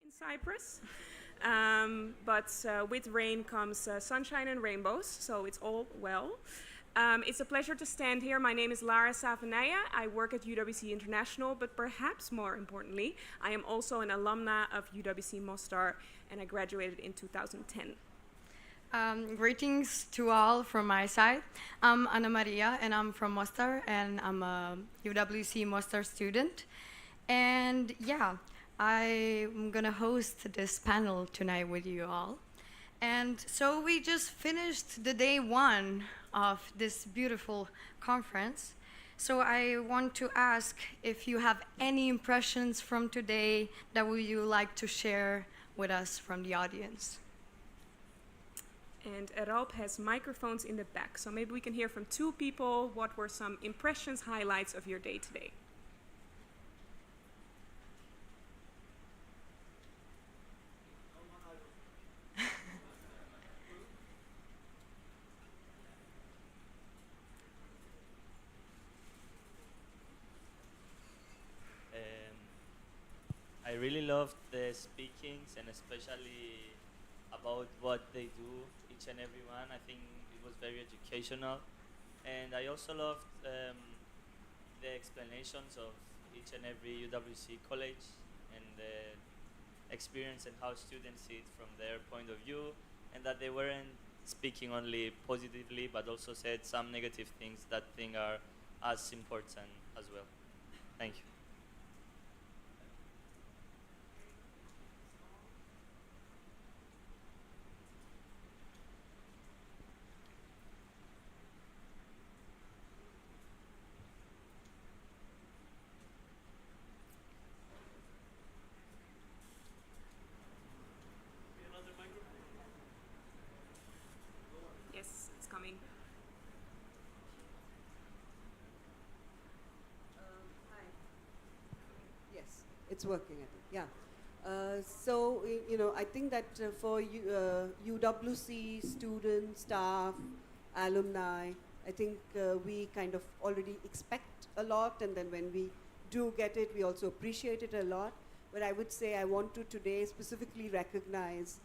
in Cyprus, but with rain comes sunshine and rainbows, so it's all well. It's a pleasure to stand here. My name is Lara Savanaya. I work at UWC International, but perhaps more importantly, I am also an alumna of UWC Mostar, and I graduated in 2010. Greetings to all from my side. I'm Ana Maria and I'm from Mostar and I'm a UWC Mostar student. And yeah, I'm gonna host this panel tonight with you all. And so we just finished the day one of this beautiful conference. So I want to ask if you have any impressions from today that would you like to share with us from the audience. And Rob has microphones in the back, so maybe we can hear from two people. What were some impressions, highlights of your day today? I really loved the speakings and especially about what they do, each and every one. I think it was very educational. And I also loved the explanations of each and every UWC college and the experience and how students see it from their point of view, and that they weren't speaking only positively but also said some negative things that I think are as important as well. Thank you. Yes, it's coming. Hi. Yes, it's working, I think. Yeah. I think that for UWC students, staff, alumni, I think we kind of already expect a lot, and then when we do get it, we also appreciate it a lot. But I would say I want to today specifically recognize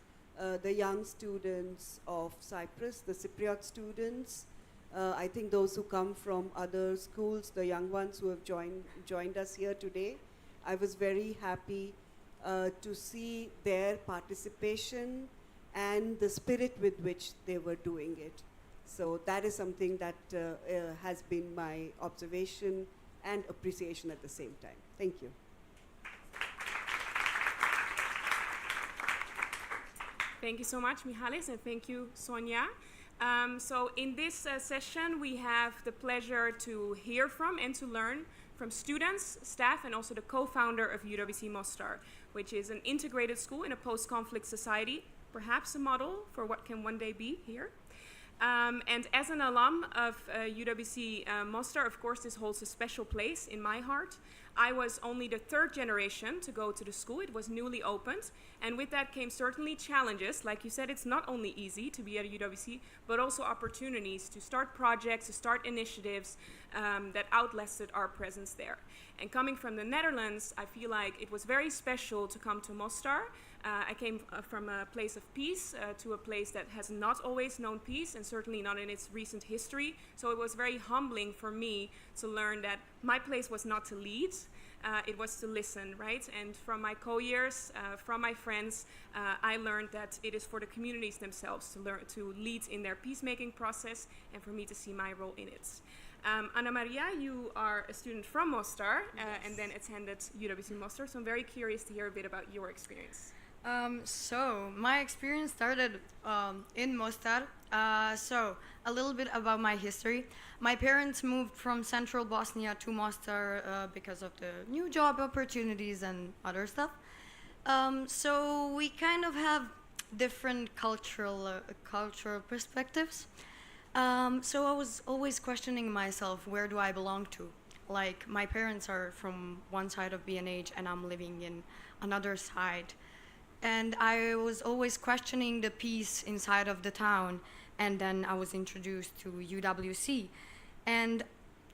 the young students of Cyprus, the Cypriot students. I think those who come from other schools, the young ones who have joined us here today. I was very happy to see their participation and the spirit with which they were doing it. So that is something that has been my observation and appreciation at the same time. Thank you. Thank you so much, Mihalis, and thank you, Sonia. So in this session, we have the pleasure to hear from and to learn from students, staff, and also the co-founder of UWC Mostar, which is an integrated school in a post-conflict society, perhaps a model for what can one day be here. And as an alum of UWC Mostar, of course, this holds a special place in my heart. I was only the third generation to go to the school. It was newly opened. And with that came certainly challenges. Like you said, it's not only easy to be at UWC, but also opportunities to start projects, to start initiatives that outlasted our presence there. And coming from the Netherlands, I feel like it was very special to come to Mostar. I came from a place of peace to a place that has not always known peace, and certainly not in its recent history. So it was very humbling for me to learn that my place was not to lead, it was to listen, right? And from my co-years, from my friends, I learned that it is for the communities themselves to lead in their peacemaking process, and for me to see my role in it. Ana Maria, you are a student from Mostar and then attended UWC Mostar, so I'm very curious to hear a bit about your experience. So my experience started in Mostar. So a little bit about my history. My parents moved from central Bosnia to Mostar because of the new job opportunities and other stuff. So we kind of have different cultural perspectives. So I was always questioning myself, where do I belong to? Like, my parents are from one side of B&H and I'm living in another side. And I was always questioning the peace inside of the town. And then I was introduced to UWC. And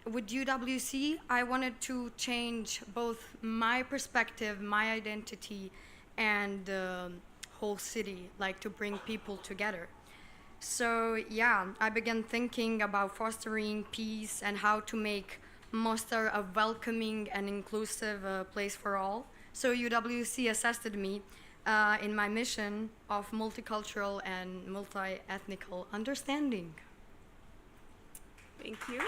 with UWC, I wanted to change both my perspective, my identity, and the whole city, like to bring people together. So yeah, I began thinking about fostering peace and how to make Mostar a welcoming and inclusive place for all. So UWC assisted me in my mission of multicultural and multi-ethnical understanding. Thank you.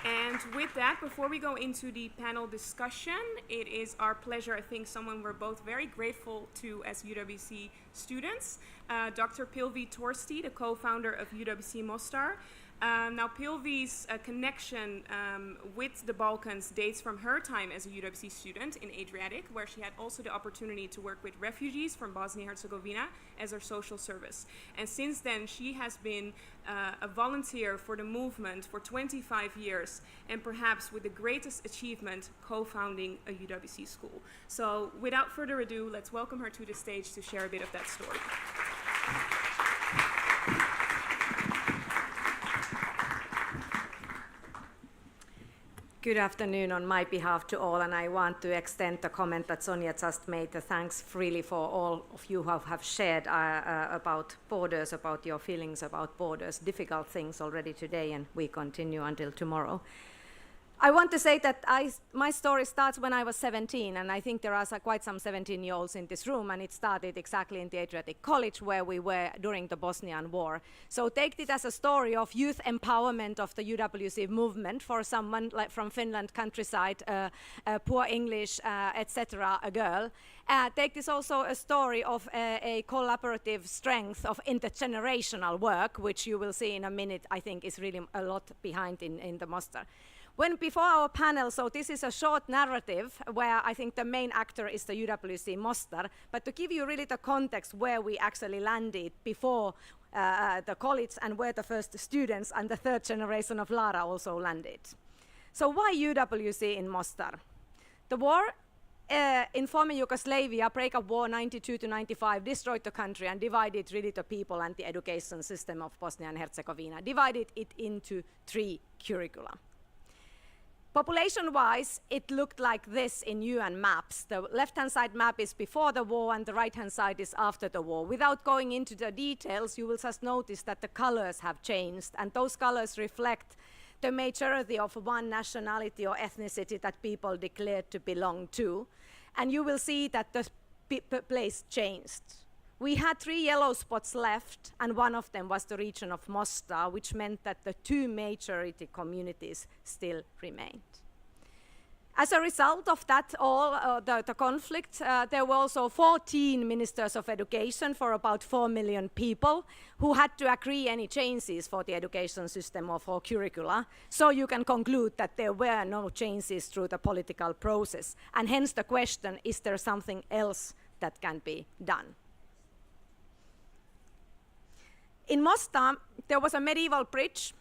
And with that, before we go into the panel discussion, it is our pleasure, I think someone we're both very grateful to as UWC students, Dr. Pilvi Torsti, the co-founder of UWC Mostar. Now, Pilvi's connection with the Balkans dates from her time as a UWC student in Adriatic, where she had also the opportunity to work with refugees from Bosnia-Herzegovina as her social service. And since then, she has been a volunteer for the movement for 25 years, and perhaps with the greatest achievement, co-founding a UWC school. So without further ado, let's welcome her to the stage to share a bit of that story. Good afternoon on my behalf to all, and I want to extend the comment that Sonia just made. Thanks freely for all of you who have shared about borders, about your feelings about borders, difficult things already today, and we continue until tomorrow. I want to say that my story starts when I was 17, and I think there are quite some 17-year-olds in this room, and it started exactly in the Adriatic College where we were during the Bosnian War. So take it as a story of youth empowerment of the UWC movement for someone like from Finland countryside, poor English, etc., a girl. Take this also a story of a collaborative strength of intergenerational work, which you will see in a minute, I think is really a lot behind in the Mostar. Before our panel, so this is a short narrative where I think the main actor is the UWC Mostar, but to give you really the context where we actually landed before the college and where the first students and the third generation of Lara also landed. So why UWC in Mostar? The war in former Yugoslavia, breakup war 92 to 95, destroyed the country and divided really the people and the education system of Bosnia and Herzegovina, divided it into 3 curricula. Population-wise, it looked like this in UN maps. The left-hand side map is before the war and the right-hand side is after the war. Without going into the details, you will just notice that the colors have changed, and those colors reflect the majority of one nationality or ethnicity that people declared to belong to. And you will see that the place changed. We had 3 yellow spots left, and one of them was the region of Mostar, which meant that the 2 majority communities still remained. As a result of that the conflict, there were also 14 ministers of education for about 4 million people who had to agree any changes for the education system or for curricula. So you can conclude that there were no changes through the political process. And hence the question, is there something else that can be done? In Mostar, there was a medieval bridge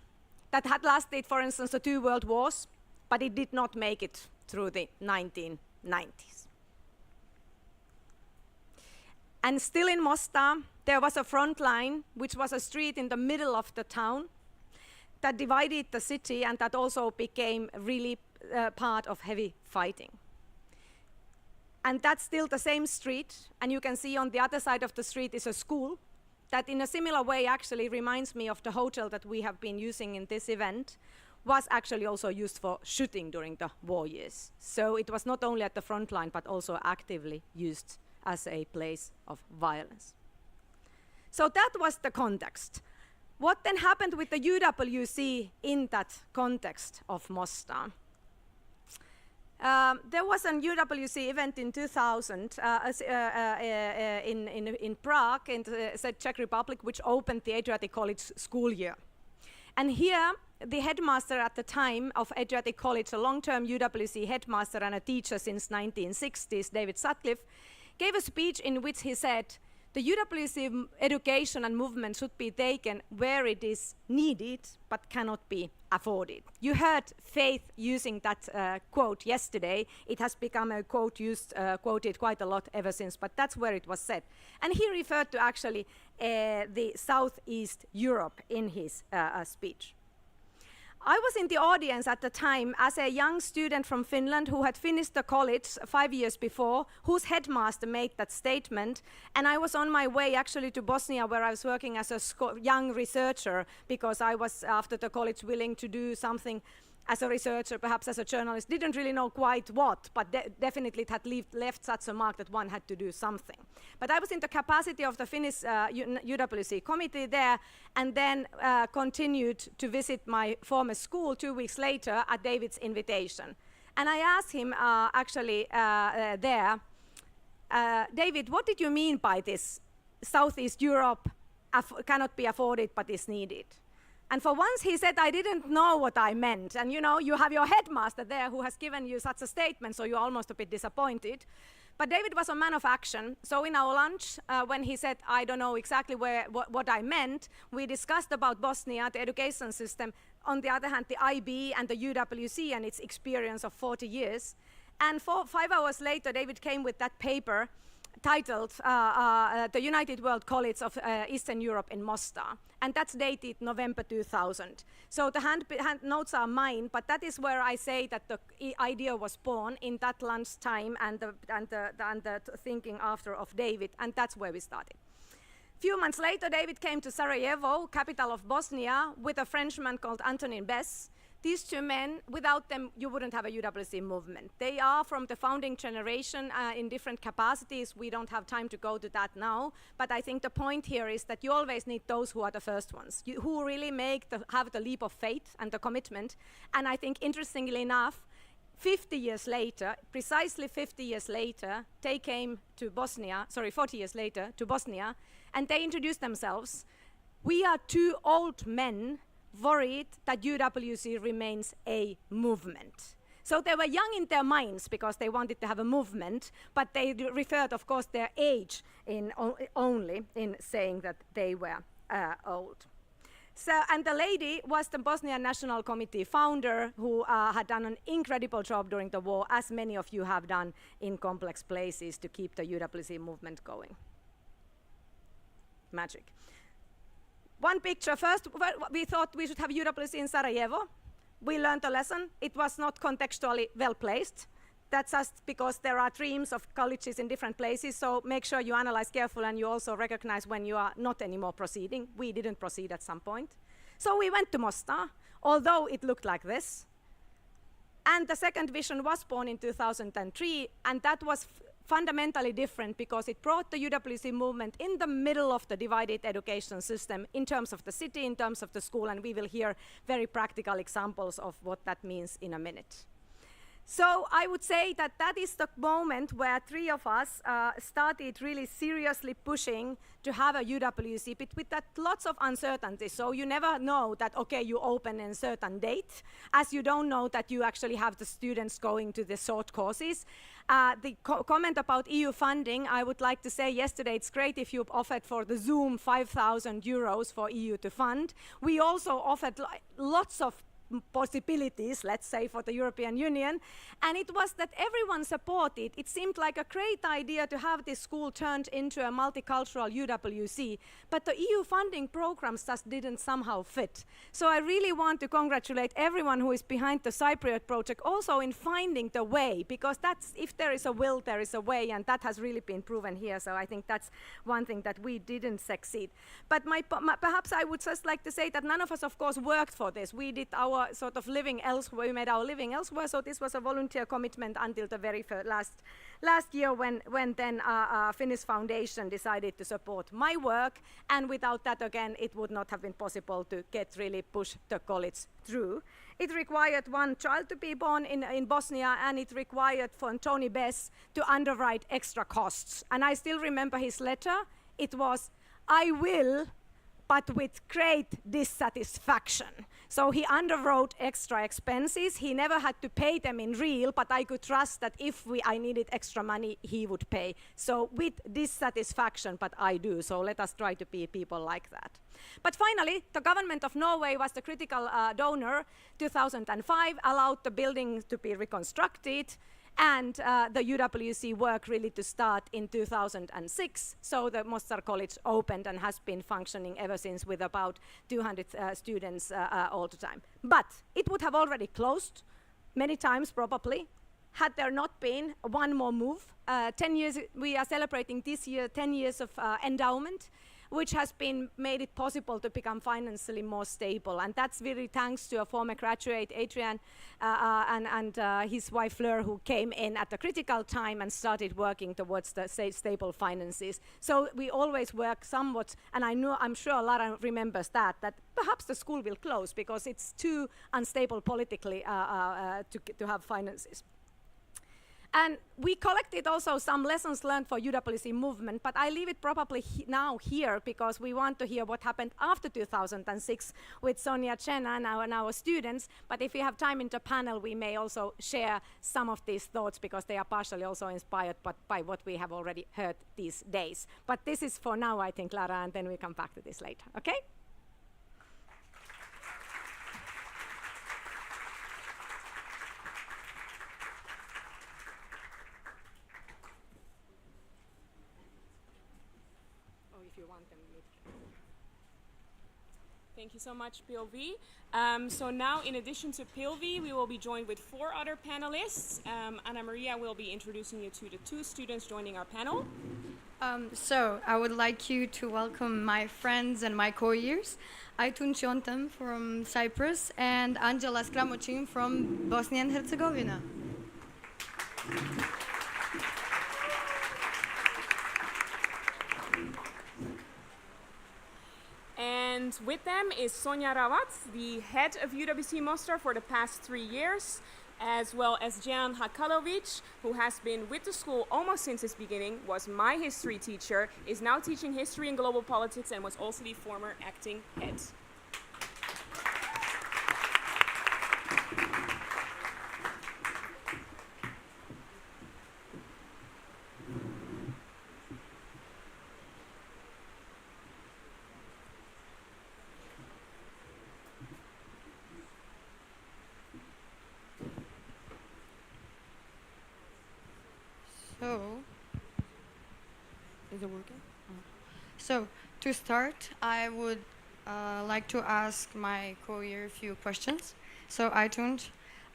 that had lasted, for instance, the 2 world wars, but it did not make it through the 1990s. And still in Mostar, there was a front line, which was a street in the middle of the town that divided the city and that also became really part of heavy fighting. And that's still the same street, and you can see on the other side of the street is a school that in a similar way actually reminds me of the hotel that we have been using in this event, was actually also used for shooting during the war years. So it was not only at the front line, but also actively used as a place of violence. So that was the context. What then happened with the UWC in that context of Mostar? There was an UWC event in 2000 in Prague, in the Czech Republic, which opened the Adriatic College school year. And here, the headmaster at the time of Adriatic College, a long-term UWC headmaster and a teacher since 1960s, David Sutcliffe, gave a speech in which he said, the UWC education and movement should be taken where it is needed, but cannot be afforded. You heard Faith using that quote yesterday. It has become a quote quoted quite a lot ever since, but that's where it was said. And he referred to actually the Southeast Europe in his speech. I was in the audience at the time as a young student from Finland who had finished the college 5 years before, whose headmaster made that statement, and I was on my way actually to Bosnia, where I was working as a young researcher, because I was, after the college, willing to do something as a researcher, perhaps as a journalist. Didn't really know quite what, but definitely it had left such a mark that one had to do something. But I was in the capacity of the Finnish UWC committee there, and then continued to visit my former school 2 weeks later at David's invitation. And I asked him there, David, what did you mean by this? Southeast Europe cannot be afforded but is needed. And for once he said, I didn't know what I meant. And you know, you have your headmaster there who has given you such a statement, so you're almost a bit disappointed. But David was a man of action. So in our lunch, when he said, I don't know exactly what I meant, we discussed about Bosnia, the education system, on the other hand, the IB and the UWC and its experience of 40 years. And 5 hours later, David came with that paper titled The United World College of Eastern Europe in Mostar. And that's dated November 2000. So the hand notes are mine, but that is where I say that the idea was born in that lunch time and the thinking after of David, and that's where we started. Few months later, David came to Sarajevo, capital of Bosnia, with a Frenchman called Antonin Bess. These two men, without them, you wouldn't have a UWC movement. They are from the founding generation in different capacities. We don't have time to go to that now, but I think the point here is that you always need those who are the first ones, who really have the leap of faith and the commitment. And I think, interestingly enough, 50 years later, precisely 50 years later, they came to Bosnia, 40 years later, to Bosnia, and they introduced themselves. We are two old men worried that UWC remains a movement. So they were young in their minds because they wanted to have a movement, but they referred, of course, their age only in saying that they were old. So, and the lady was the Bosnian National Committee founder who had done an incredible job during the war, as many of you have done in complex places to keep the UWC movement going. Magic. One picture first, we thought we should have UWC in Sarajevo. We learned a lesson. It was not contextually well placed. That's just because there are streams of colleges in different places, so make sure you analyze carefully and you also recognize when you are not anymore proceeding. We didn't proceed at some point. So we went to Mostar, although it looked like this. And the second vision was born in 2003, and that was fundamentally different because it brought the UWC movement in the middle of the divided education system in terms of the city, in terms of the school, and we will hear very practical examples of what that means in a minute. So I would say that that is the moment where three of us started really seriously pushing to have a UWC, but with that lots of uncertainty. So you never know that, okay, you open in a certain date, as you don't know that you actually have the students going to the short courses. The comment about EU funding, I would like to say yesterday, it's great if you've offered for the Zoom 5,000 euros for EU to fund. We also offered lots of possibilities, let's say, for the European Union, and it was that everyone supported. It seemed like a great idea to have this school turned into a multicultural UWC, but the EU funding programs just didn't somehow fit. So I really want to congratulate everyone who is behind the Cypriot project also in finding the way, because that's, if there is a will, there is a way, and that has really been proven here. So I think that's one thing that we didn't succeed. But perhaps I would just like to say that none of us, of course, worked for this. We did our sort of living elsewhere, we made our living elsewhere, so this was a volunteer commitment until the very last year when then Finnish Foundation decided to support my work, and without that, again, it would not have been possible to really push the college through. It required one child to be born in Bosnia, and it required for Tony Bess to underwrite extra costs. And I still remember his letter. It was, I will, but with great dissatisfaction. So he underwrote extra expenses. He never had to pay them in real, but I could trust that if I needed extra money, he would pay. So with dissatisfaction, but I do. So let us try to be people like that. But finally, the government of Norway was the critical donor. 2005 allowed the building to be reconstructed. And the UWC work really to start in 2006. So the Mostar College opened and has been functioning ever since with about 200 students all the time. But it would have already closed many times probably had there not been one more move. 10 years, we are celebrating this year 10 years of endowment, which has been made it possible to become financially more stable. And that's really thanks to a former graduate, Adrian, and his wife Fleur, who came in at a critical time and started working towards the stable finances. So we always work somewhat, and I'm sure Lara remembers that perhaps the school will close because it's too unstable politically to have finances. And we collected also some lessons learned for UWC movement, but I leave it probably now here because we want to hear what happened after 2006 with Sonia Chen and our students. But if we have time in the panel, we may also share some of these thoughts because they are partially also inspired by what we have already heard these days. But this is for now, I think, Lara, and then we come back to this later, okay? Thank you so much, Pilvi. So now, in addition to Pilvi, we will be joined with 4 other panelists. Anna Maria will be introducing you to the 2 students joining our panel. So I would like you to welcome my friends and my co-years, Aytun Çöntem from Cyprus and Angela Skramocin from Bosnia and Herzegovina. And with them is Sonia Rawat, the head of UWC Mostar for the past 3 years, as well as Jan Hakalovic, who has been with the school almost since its beginning, was my history teacher, is now teaching history and global politics, and was also the former acting head. Is it working? So, to start, I would like to ask my co-year a few questions. So, Aytun,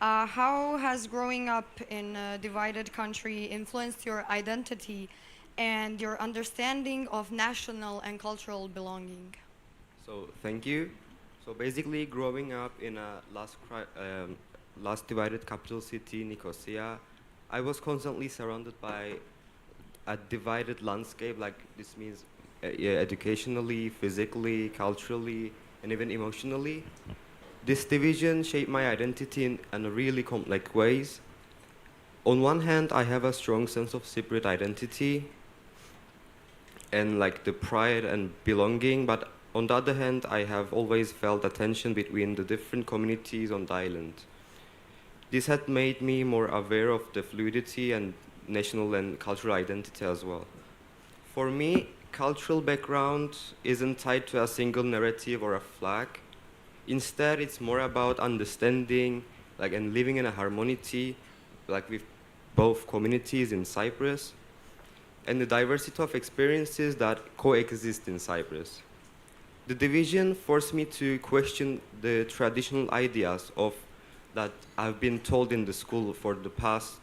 how has growing up in a divided country influenced your identity and your understanding of national and cultural belonging? So, thank you. So, basically, growing up in a last divided capital city, Nicosia, I was constantly surrounded by a divided landscape. Like, this means educationally, physically, culturally, and even emotionally. This division shaped my identity in really complex ways. On one hand, I have a strong sense of Cypriot identity and like the pride and belonging, but on the other hand, I have always felt a tension between the different communities on the island. This had made me more aware of the fluidity and national and cultural identity as well. For me, cultural background isn't tied to a single narrative or a flag. Instead, it's more about understanding and living in a harmony with both communities in Cyprus and the diversity of experiences that coexist in Cyprus. The division forced me to question the traditional ideas that I've been told in the school for the past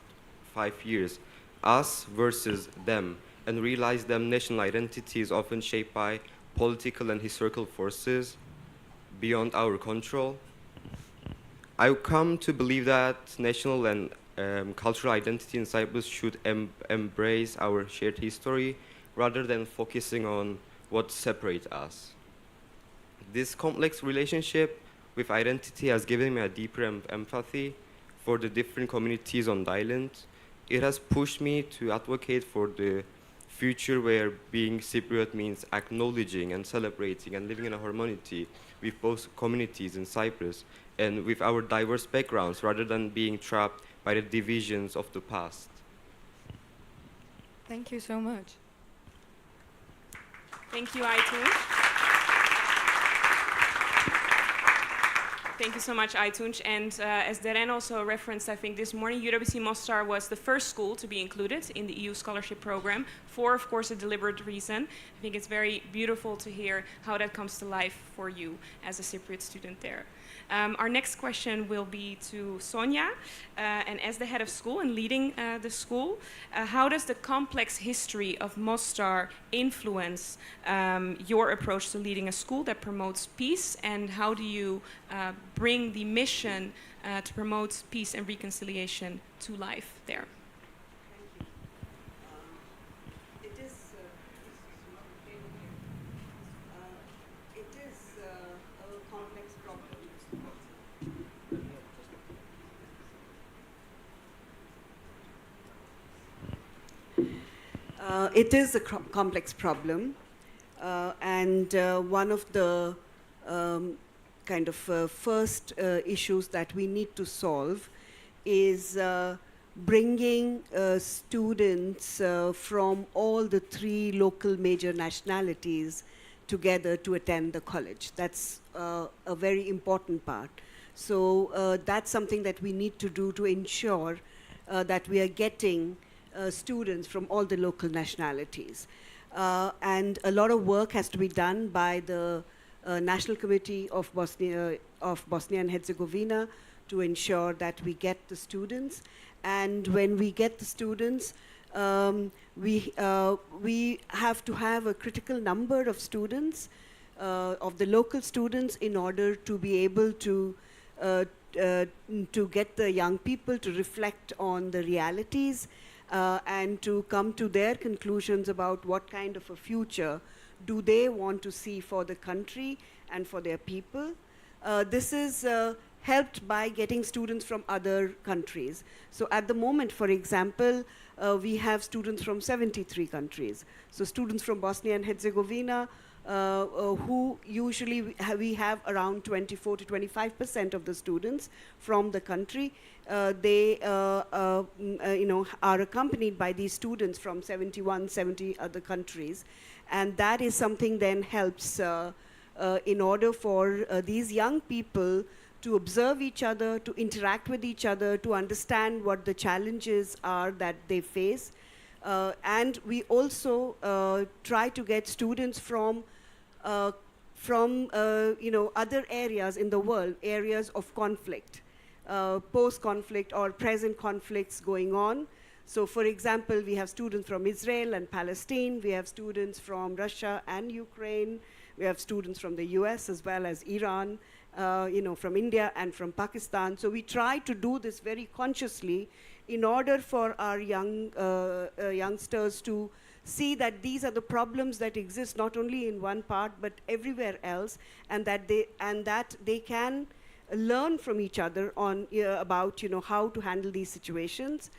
5 years, us versus them, and realize that national identity is often shaped by political and historical forces beyond our control. I've come to believe that national and cultural identity in Cyprus should embrace our shared history rather than focusing on what separates us. This complex relationship with identity has given me a deeper empathy for the different communities on the island. It has pushed me to advocate for the future where being Cypriot means acknowledging and celebrating and living in a harmony with both communities in Cyprus and with our diverse backgrounds rather than being trapped by the divisions of the past. Thank you so much. Thank you, Aytun. Thank you so much, Aytunç. And as Deren also referenced, I think this morning, UWC Mostar was the first school to be included in the EU scholarship program for, of course, a deliberate reason. I think it's very beautiful to hear how that comes to life for you as a Cypriot student there. Our next question will be to Sonia, and as the head of school and leading the school, how does the complex history of Mostar influence your approach to leading a school that promotes peace, and how do you bring the mission to promote peace and reconciliation to life there? It is a complex problem, and one of the first issues that we need to solve is bringing students from all the three local major nationalities together to attend the college. That's a very important part. So that's something that we need to do to ensure that we are getting students from all the local nationalities. And a lot of work has to be done by the National Committee of Bosnia and Herzegovina to ensure that we get the students. And when we get the students, we have to have a critical number of students, of the local students, in order to be able to get the young people to reflect on the realities and to come to their conclusions about what kind of a future do they want to see for the country and for their people. This is helped by getting students from other countries. So at the moment, for example, we have students from 73 countries. So students from Bosnia and Herzegovina, who usually we have around 24 to 25% of the students from the country. They are accompanied by these students from 70 other countries. And that is something then helps in order for these young people to observe each other, to interact with each other, to understand what the challenges are that they face. And we also try to get students from other areas in the world, areas of conflict, post-conflict or present conflicts going on. So for example, we have students from Israel and Palestine, we have students from Russia and Ukraine, we have students from the US as well as Iran, from India and from Pakistan. So we try to do this very consciously in order for our youngsters to see that these are the problems that exist not only in one part but everywhere else, and that they can learn from each other on about how to handle these situations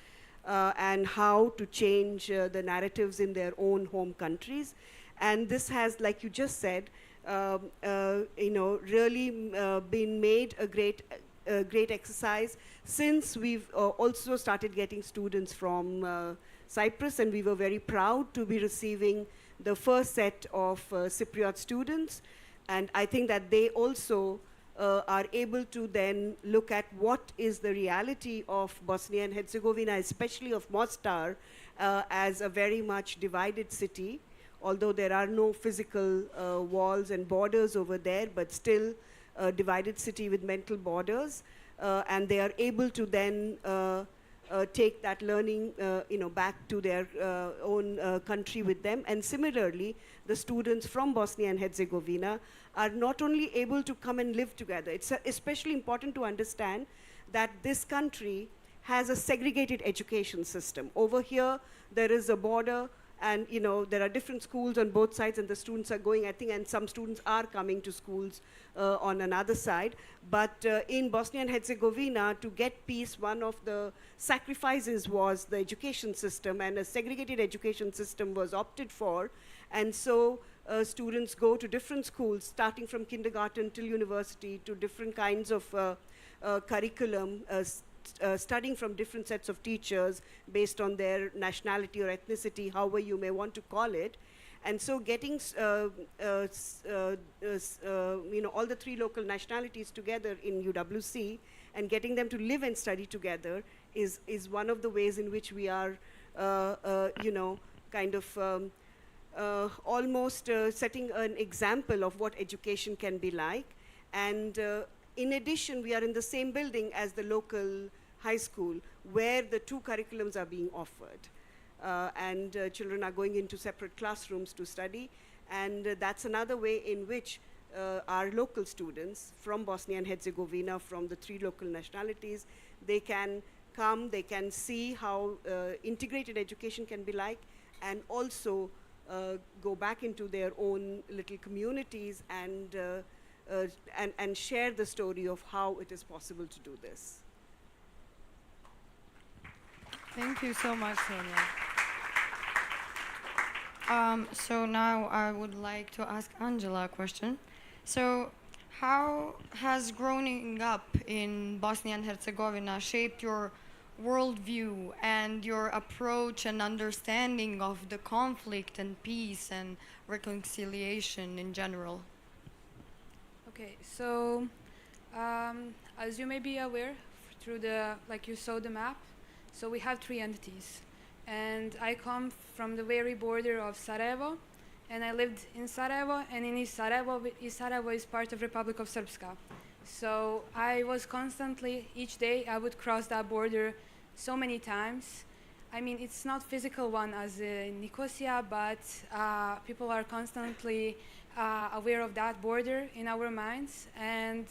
and how to change the narratives in their own home countries. And this has, like you just said, really been made a great exercise since we've also started getting students from Cyprus, and we were very proud to be receiving the first set of Cypriot students. And I think that they also are able to then look at what is the reality of Bosnia and Herzegovina, especially of Mostar, as a very much divided city, although there are no physical walls and borders over there, but still a divided city with mental borders. And they are able to then take that learning back to their own country with them. And similarly, the students from Bosnia and Herzegovina are not only able to come and live together. It's especially important to understand that this country has a segregated education system. Over here, there is a border, and there are different schools on both sides, and the students are going, I think, and some students are coming to schools on another side. But in Bosnia and Herzegovina, to get peace, one of the sacrifices was the education system, and a segregated education system was opted for. And so students go to different schools, starting from kindergarten till university, to different kinds of curriculum, studying from different sets of teachers based on their nationality or ethnicity, however you may want to call it. And so getting all the three local nationalities together in UWC and getting them to live and study together is one of the ways in which we are, almost setting an example of what education can be like. And in addition, we are in the same building as the local high school where the two curriculums are being offered. Children are going into separate classrooms to study. And that's another way in which our local students from Bosnia and Herzegovina, from the three local nationalities, they can come, they can see how integrated education can be like, and also go back into their own little communities and share the story of how it is possible to do this. Thank you so much, Sonia. So now I would like to ask Angela a question. So how has growing up in Bosnia and Herzegovina shaped your worldview and your approach and understanding of the conflict and peace and reconciliation in general? Okay, so as you may be aware, through you saw the map, so we have three entities. And I come from the very border of Sarajevo, and I lived in Sarajevo, and in East Sarajevo is part of Republic of Srpska. So I was constantly, each day I would cross that border so many times. I mean, it's not physical one as in Nicosia, but people are constantly aware of that border in our minds. And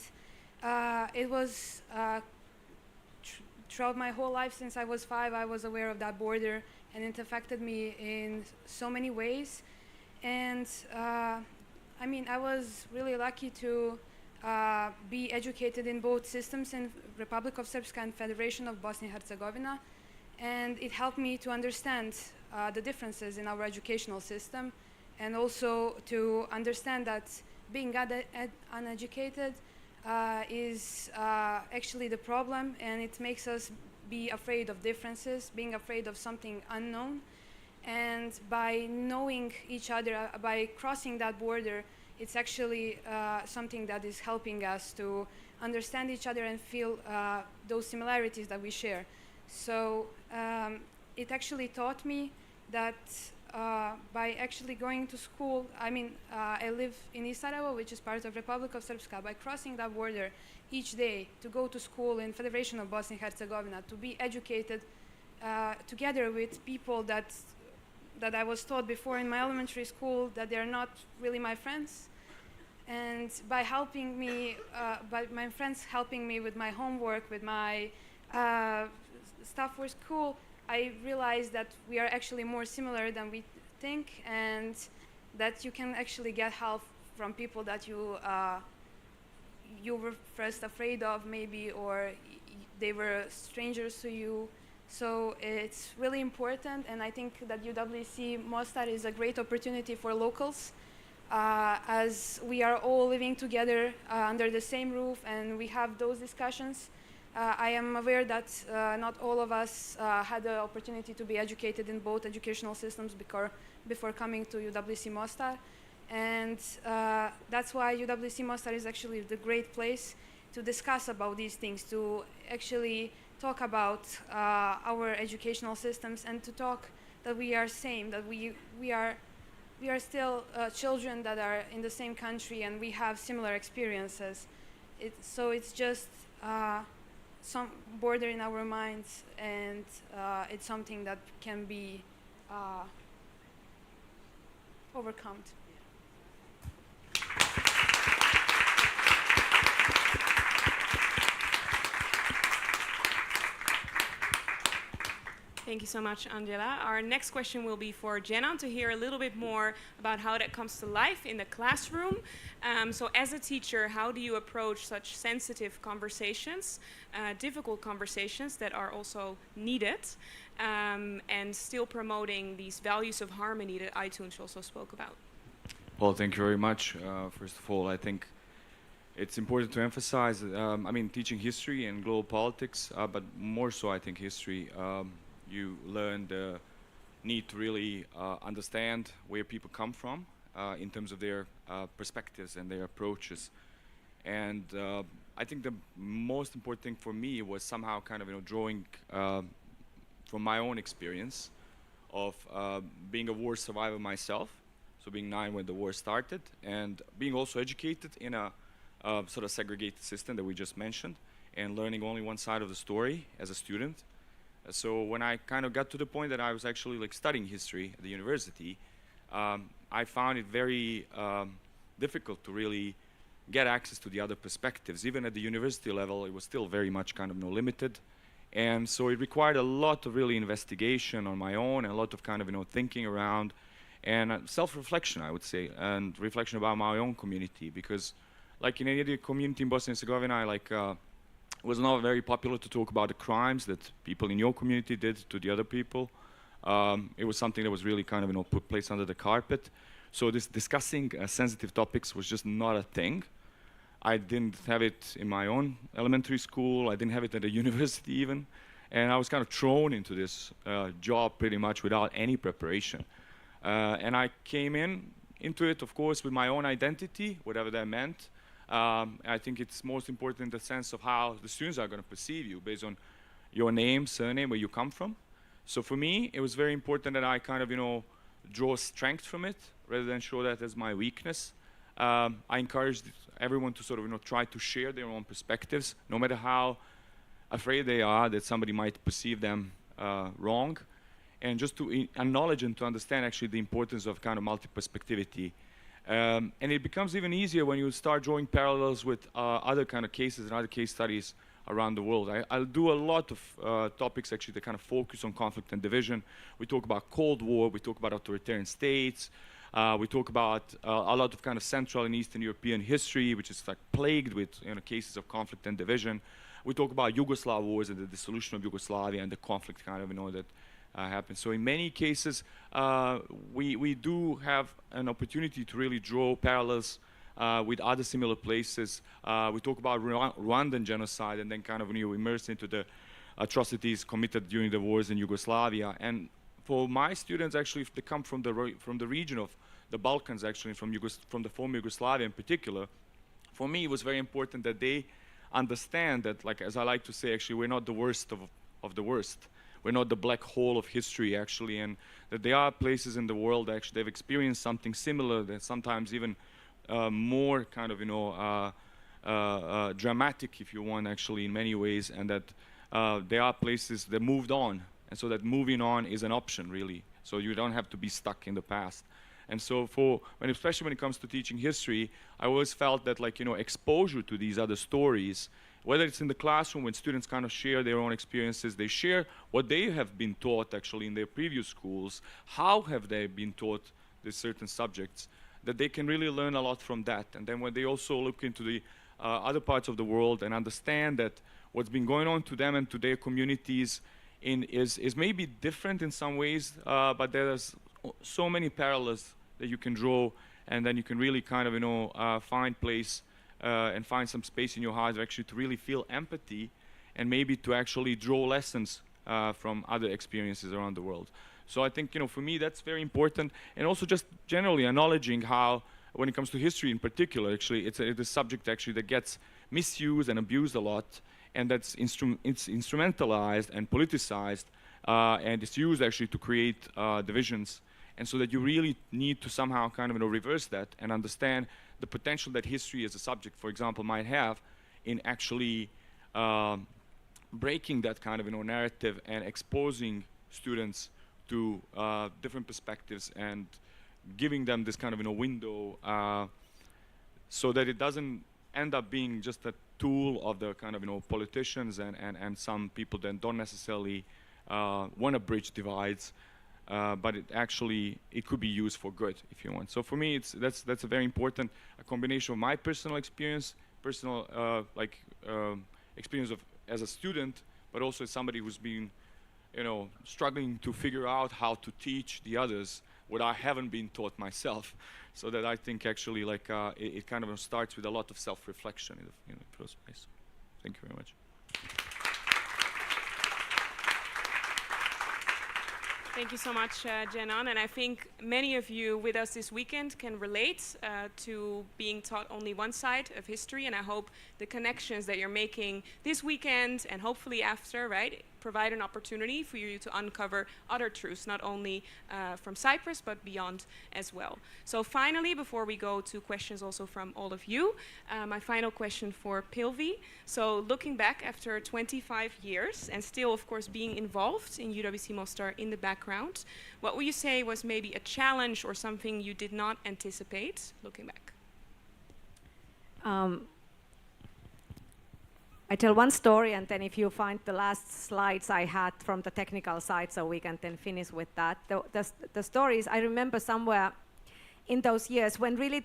it was throughout my whole life, since I was 5, I was aware of that border, and it affected me in so many ways. And I mean, I was really lucky to be educated in both systems in Republic of Srpska and Federation of Bosnia and Herzegovina, and it helped me to understand the differences in our educational system, and also to understand that being uneducated is actually the problem, and it makes us be afraid of differences, being afraid of something unknown. And by knowing each other, by crossing that border, it's actually something that is helping us to understand each other and feel those similarities that we share. So it actually taught me that by actually going to school, I mean, I live in East Sarajevo, which is part of Republic of Srpska. By crossing that border each day to go to school in Federation of Bosnia and Herzegovina, to be educated together with people that I was taught before in my elementary school that they're not really my friends. And by helping me, by my friends helping me with my homework, with my stuff for school, I realized that we are actually more similar than we think, and that you can actually get help from people that you were first afraid of maybe, or they were strangers to you. So it's really important, and I think that UWC Mostar is a great opportunity for locals, as we are all living together under the same roof, and we have those discussions. I am aware that not all of us had the opportunity to be educated in both educational systems before coming to UWC Mostar, and that's why UWC Mostar is actually the great place to discuss about these things, to actually talk about our educational systems, and to talk that we are same, that we are still children that are in the same country, and we have similar experiences. So it's just some border in our minds, and it's something that can be overcome. Thank you so much, Angela. Our next question will be for Jenna to hear a little bit more about how that comes to life in the classroom. So as a teacher, how do you approach such sensitive conversations, difficult conversations that are also needed, and still promoting these values of harmony that Aytunç also spoke about? Well, thank you very much. First of all, I think it's important to emphasize, I mean, teaching history and global politics, but more so, I think, history. You learn the need to really understand where people come from in terms of their perspectives and their approaches. And I think the most important thing for me was somehow kind of drawing from my own experience of being a war survivor myself, so being 9 when the war started, and being also educated in a sort of segregated system that we just mentioned, and learning only one side of the story as a student. So when I kind of got to the point that I was actually like studying history at the university, I found it very difficult to really get access to the other perspectives. Even at the university level, it was still very much kind of limited. And so it required a lot of really investigation on my own, and a lot of kind of thinking around, and self-reflection, I would say, and reflection about my own community. Because like in any other community in Bosnia and Herzegovina, like it was not very popular to talk about the crimes that people in your community did to the other people. It was something that was really kind of put placed under the carpet. So this discussing sensitive topics was just not a thing. I didn't have it in my own elementary school. I didn't have it at the university even. And I was kind of thrown into this job pretty much without any preparation. And I came into it, of course, with my own identity, whatever that meant. I think it's most important in the sense of how the students are going to perceive you based on your name, surname, where you come from. So for me, it was very important that I kind of, draw strength from it rather than show that as my weakness. I encouraged everyone to sort of, try to share their own perspectives, no matter how afraid they are that somebody might perceive them wrong, and just to acknowledge and to understand actually the importance of kind of multi-perspectivity. And it becomes even easier when you start drawing parallels with other kind of cases and other case studies around the world. I'll do a lot of topics actually that kind of focus on conflict and division. We talk about Cold War, we talk about authoritarian states, we talk about a lot of kind of Central and Eastern European history, which is like plagued with cases of conflict and division. We talk about Yugoslav wars and the dissolution of Yugoslavia and the conflict kind of that happened. So in many cases, we do have an opportunity to really draw parallels with other similar places. We talk about Rwandan genocide, and then kind of immerse into the atrocities committed during the wars in Yugoslavia. And for my students, actually, if they come from the region of the Balkans, actually from the former Yugoslavia in particular, for me it was very important that they understand that, like as I like to say, actually we're not the worst of the worst. We're not the black hole of history, actually, and that there are places in the world that actually they've experienced something similar, that sometimes even more kind of dramatic, if you want, actually, in many ways, and that there are places that moved on, and so that moving on is an option, really. So you don't have to be stuck in the past. And so especially when it comes to teaching history, I always felt that exposure to these other stories, whether it's in the classroom when students kind of share their own experiences, they share what they have been taught actually in their previous schools, how have they been taught these certain subjects, that they can really learn a lot from that. And then when they also look into the other parts of the world and understand that what's been going on to them and to their communities is maybe different in some ways, but there's so many parallels that you can draw, and then you can really kind of find place and find some space in your heart actually to really feel empathy, and maybe to actually draw lessons from other experiences around the world. So I think for me that's very important, and also just generally acknowledging how, when it comes to history in particular, actually it's a subject actually that gets misused and abused a lot, and that's it's instrumentalized and politicized, and it's used actually to create divisions. And so that you really need to somehow kind of reverse that and understand the potential that history as a subject, for example, might have in actually breaking that kind of narrative and exposing students to different perspectives and giving them this kind of window so that it doesn't end up being just a tool of the kind of politicians and some people that don't necessarily want to bridge divides. But it could be used for good, if you want. So for me, that's a very important combination of my personal experience, experience as a student, but also as somebody who's been, struggling to figure out how to teach the others what I haven't been taught myself. So that I think actually, it kind of starts with a lot of self-reflection in the first place. Thank you very much. Thank you so much, Jenan. And I think many of you with us this weekend can relate to being taught only one side of history. And I hope the connections that you're making this weekend and hopefully after, right, provide an opportunity for you to uncover other truths, not only from Cyprus, but beyond as well. So finally, before we go to questions also from all of you, my final question for Pilvi. So looking back after 25 years and still, of course, being involved in UWC Mostar in the background, what would you say was maybe a challenge or something you did not anticipate looking back? I tell one story, and then if you find the last slides I had from the technical side, so we can then finish with that. The stories, I remember somewhere in those years when really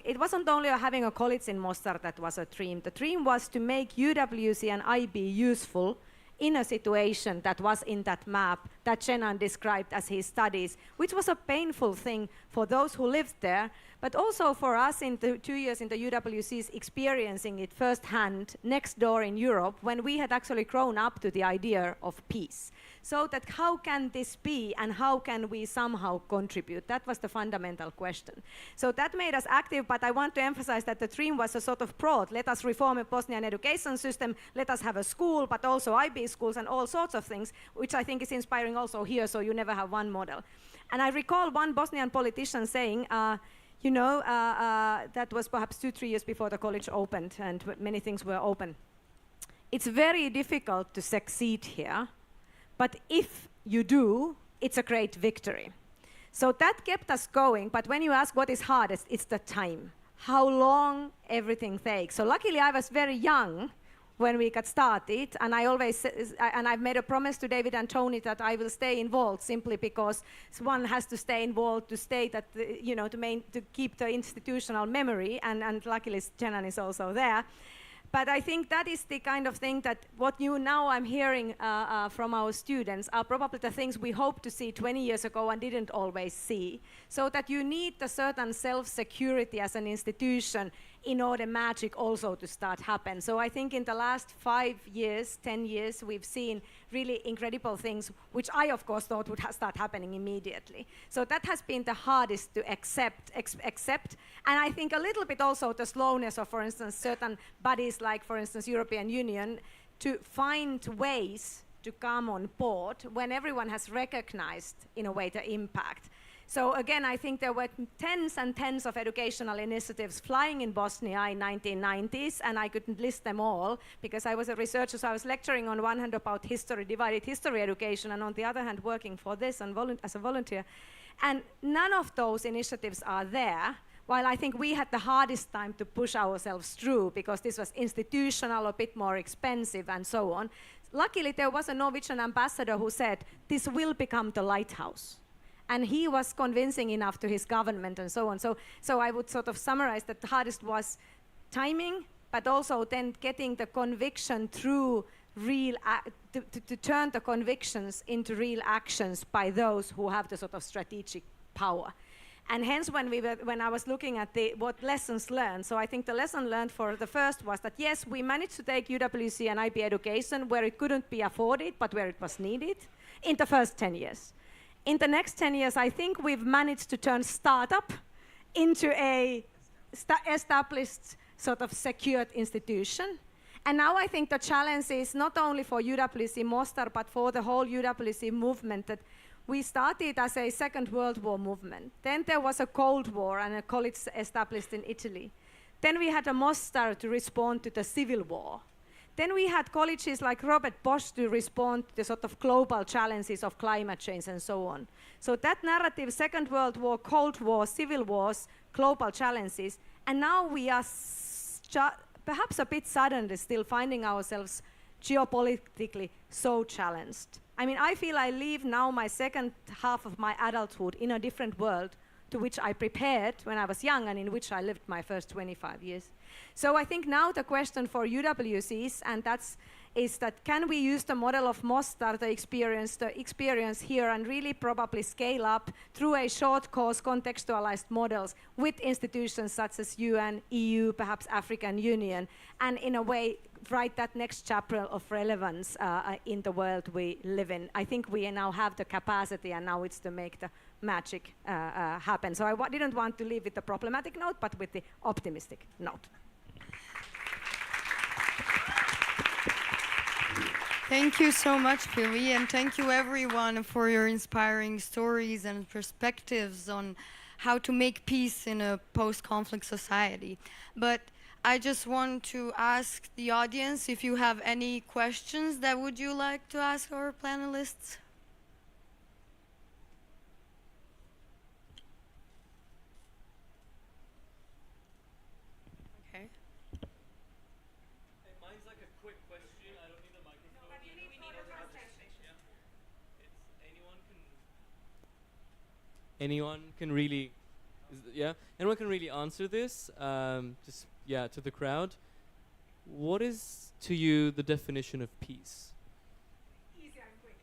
it wasn't only having a college in Mostar that was a dream. The dream was to make UWC and IB useful in a situation that was in that map that Jenan described as his studies, which was a painful thing for those who lived there, but also for us in the 2 years in the UWCs experiencing it firsthand next door in Europe when we had actually grown up to the idea of peace. So that how can this be and how can we somehow contribute? That was the fundamental question. So that made us active, but I want to emphasize that the dream was a sort of broad. Let us reform a Bosnian education system, let us have a school, but also IB schools and all sorts of things, which I think is inspiring also here, so you never have one model. And I recall one Bosnian politician saying, that was perhaps 2-3 years before the college opened and many things were open. It's very difficult to succeed here, but if you do, it's a great victory. So that kept us going, but when you ask what is hardest, it's the time, how long everything takes. So luckily I was very young when we got started, and I've made a promise to David and Tony that I will stay involved simply because one has to stay involved to stay that, to keep the institutional memory, and luckily Jenan is also there. But I think that is the kind of thing that what now I'm hearing from our students are probably the things we hoped to see 20 years ago and didn't always see. So that you need a certain self-security as an institution in order magic also to start happen. So I think in the last 5 years, 10 years, we've seen really incredible things, which I of course thought would start happening immediately. So that has been the hardest to accept. And I think a little bit also the slowness of, for instance, certain bodies like, for instance, European Union, to find ways to come on board when everyone has recognized, in a way, the impact. So again, I think there were tens and tens of educational initiatives flying in Bosnia in 1990s, and I couldn't list them all because I was a researcher, so I was lecturing on one hand about history, divided history education, and on the other hand working for this and as a volunteer. And none of those initiatives are there, while I think we had the hardest time to push ourselves through because this was institutional, a bit more expensive, and so on. Luckily, there was a Norwegian ambassador who said, this will become the lighthouse. And he was convincing enough to his government and so on. So I would sort of summarize that the hardest was timing, but also then getting the conviction through to turn the convictions into real actions by those who have the sort of strategic power. And hence when I was looking at what lessons learned, so I think the lesson learned for the first was that yes, we managed to take UWC and IB education where it couldn't be afforded, but where it was needed in the first 10 years. In the next 10 years, I think we've managed to turn startup into a established sort of secured institution. And now I think the challenge is not only for UWC Mostar, but for the whole UWC movement that we started as a Second World War movement. Then there was a Cold War and a college established in Italy. Then we had a Mostar to respond to the Civil War. Then we had colleges like Robert Bosch to respond to the sort of global challenges of climate change and so on. So that narrative, Second World War, Cold War, Civil Wars, global challenges, and now we are perhaps a bit suddenly still finding ourselves geopolitically so challenged. I mean, I feel I live now my second half of my adulthood in a different world to which I prepared when I was young and in which I lived my first 25 years. So I think now the question for UWCs, and is that can we use the model of Mostar, the experience here, and really probably scale up through a short course contextualized models with institutions such as UN, EU, perhaps African Union, and in a way write that next chapter of relevance in the world we live in. I think we now have the capacity, and now it's to make the magic happen. So I didn't want to leave with the problematic note, but with the optimistic note. Thank you so much, Pilvi, and thank you everyone for your inspiring stories and perspectives on how to make peace in a post-conflict society. But I just want to ask the audience if you have any questions that would you like to ask our panelists? Okay. Mine's like a quick question. I don't need a microphone. No, but we need a translation. Anyone can really, anyone can really answer this. To the crowd. What is to you the definition of peace? Easy and quick.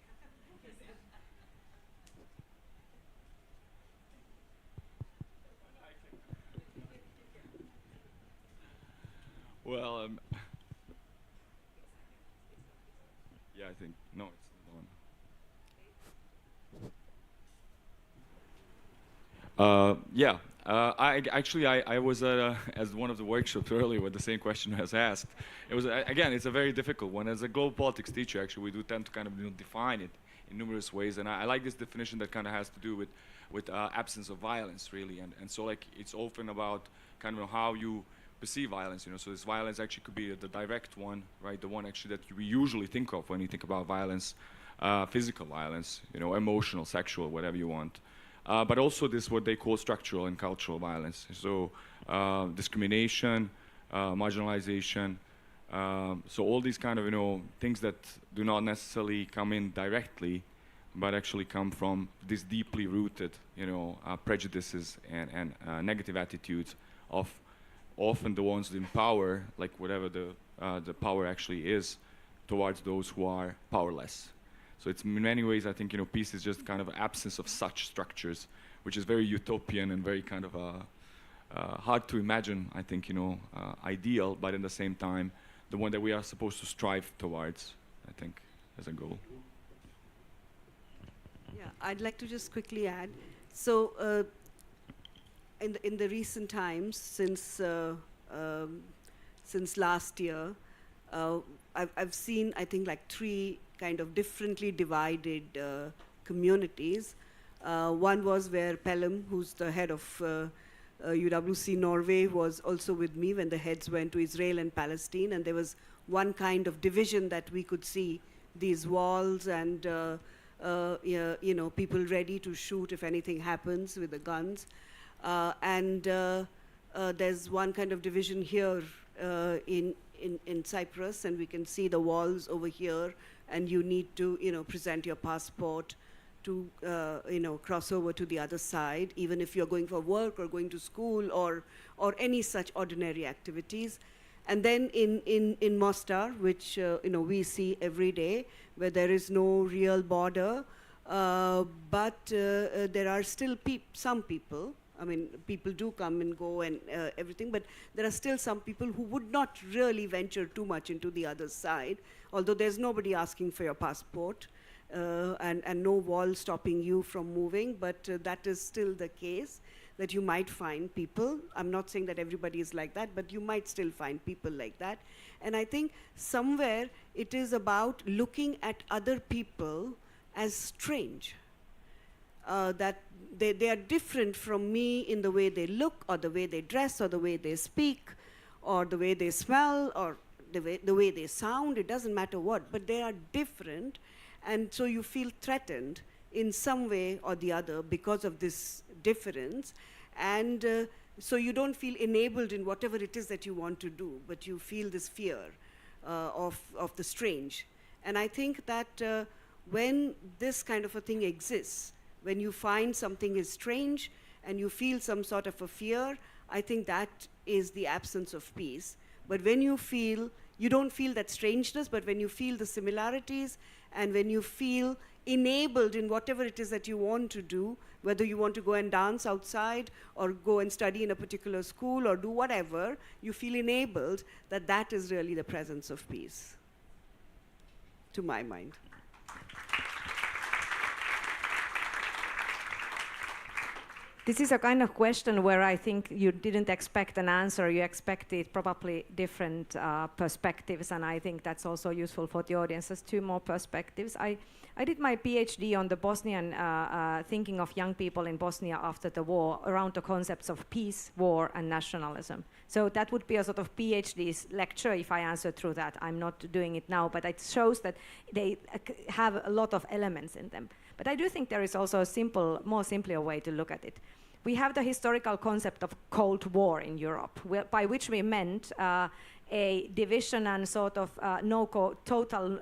Well, yeah, I think, no, it's the one. I was as one of the workshops earlier where the same question was asked. It was again, it's a very difficult one. As a global politics teacher, actually, we do tend to kind of define it in numerous ways, and I like this definition that kind of has to do with absence of violence, really, and so like it's often about kind of how you perceive violence. So this violence actually could be the direct one, right? The one actually that we usually think of when you think about violence, physical violence, emotional, sexual, whatever you want. But also this what they call structural and cultural violence. So discrimination, marginalization. So all these kind of things that do not necessarily come in directly, but actually come from these deeply rooted prejudices and negative attitudes of often the ones in power, like whatever the power actually is, towards those who are powerless. So it's in many ways, I think, peace is just kind of absence of such structures, which is very utopian and very kind of hard to imagine, I think, ideal, but at the same time, the one that we are supposed to strive towards, I think, as a goal. Yeah, I'd like to just quickly add. So in the recent times, since last year, I've seen, I think, like 3 kind of differently divided communities. One was where Pelham, who's the head of UWC Norway, was also with me when the heads went to Israel and Palestine, and there was one kind of division that we could see, these walls and people ready to shoot if anything happens with the guns. There's one kind of division here in Cyprus, and we can see the walls over here, and you need to present your passport to cross over to the other side, even if you're going for work or going to school or any such ordinary activities. And then in Mostar, which we see every day, where there is no real border, but there are still some people. I mean, people do come and go and everything, but there are still some people who would not really venture too much into the other side, although there's nobody asking for your passport and no wall stopping you from moving, but that is still the case, that you might find people. I'm not saying that everybody is like that, but you might still find people like that. And I think somewhere it is about looking at other people as strange. That they are different from me in the way they look, or the way they dress, or the way they speak, or the way they smell, or the way they sound. It doesn't matter what, but they are different, and so you feel threatened in some way or the other because of this difference, and so you don't feel enabled in whatever it is that you want to do, but you feel this fear of the strange. And I think that when this kind of a thing exists, when you find something is strange and you feel some sort of a fear, I think that is the absence of peace. But when you don't feel that strangeness, but when you feel the similarities and when you feel enabled in whatever it is that you want to do, whether you want to go and dance outside or go and study in a particular school or do whatever, you feel enabled, that is really the presence of peace, to my mind. This is a kind of question where I think you didn't expect an answer. You expected probably different perspectives, and I think that's also useful for the audience as 2 more perspectives. I did my PhD on the Bosnian thinking of young people in Bosnia after the war around the concepts of peace, war, and nationalism. So that would be a sort of PhD's lecture if I answer through that. I'm not doing it now, but it shows that they have a lot of elements in them. But I do think there is also a more simpler way to look at it. We have the historical concept of Cold War in Europe, by which we meant a division and sort of total